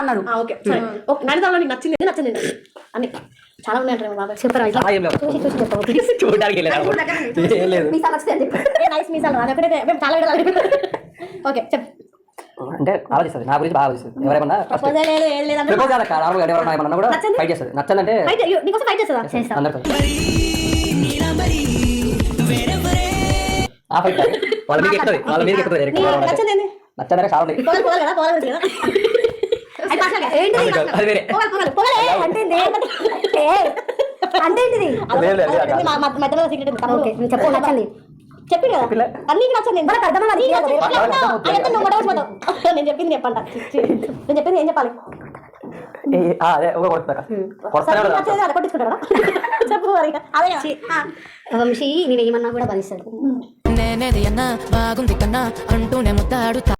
అన్నాడు. ఓకే సరే. ఓకే నైనితాల్లో నీకు నచ్చింది నచ్చింది అన్ని చాలా ఉన్నాయంటారు బాబా. చెప్పరా చూసి చెప్పు. చూడడానికి మీసాలు వస్తాయని చెప్పి నైస్ మీసాలు అది ఒకటే మేము చాలా ఓకే చెప్పు. అంటే ఆలోచిస్తుంది నా గురించి బాగా ఆలోచిస్తుంది. ఎవరేమన్నా ప్రపోజల్ లేదు ఏం లేదు అంటే ప్రపోజ్ కాదు నార్మల్గా ఎవరైనా ఏమన్నా కూడా ఫైట్ చేస్తుంది. నచ్చదంటే ఫైట్ నీకోసం ఫైట్ చేస్తుందా? చేస్తా. అందరితో ఆ ఫైట్ వాళ్ళ మీకు ఎక్కుతుంది వాళ్ళ మీకు ఎక్కుతుంది నచ్చింది ఏంది? నచ్చదంటే చాలా ఉన్నాయి. పోవాలి పోవాలి కదా పోవాలి కదా అది పాటగా ఏంటి అది వేరే పోవాలి పోవాలి పోవాలి అంటే అంటే ఏంటిది? మధ్యలో సీక్రెట్ ఓకే నువ్వు చెప్పు నచ్చండి. చెప్పి కదా అన్ని నచ్చండి మనకు అర్థమవుతుంది. నువ్వు గొడవపోతావు. నేను చెప్పింది చెప్పంట నేను చెప్పింది ఏం చెప్పాలి? అదే ఒక కొడుతున్నా అది కొట్టించుకుంటారా? చెప్పు మరి అదే వంశీ నేను ఏమన్నా కూడా భరిస్తాడు. నేనేది అన్నా బాగుంది కన్నా అంటూనే ముద్దాడుతా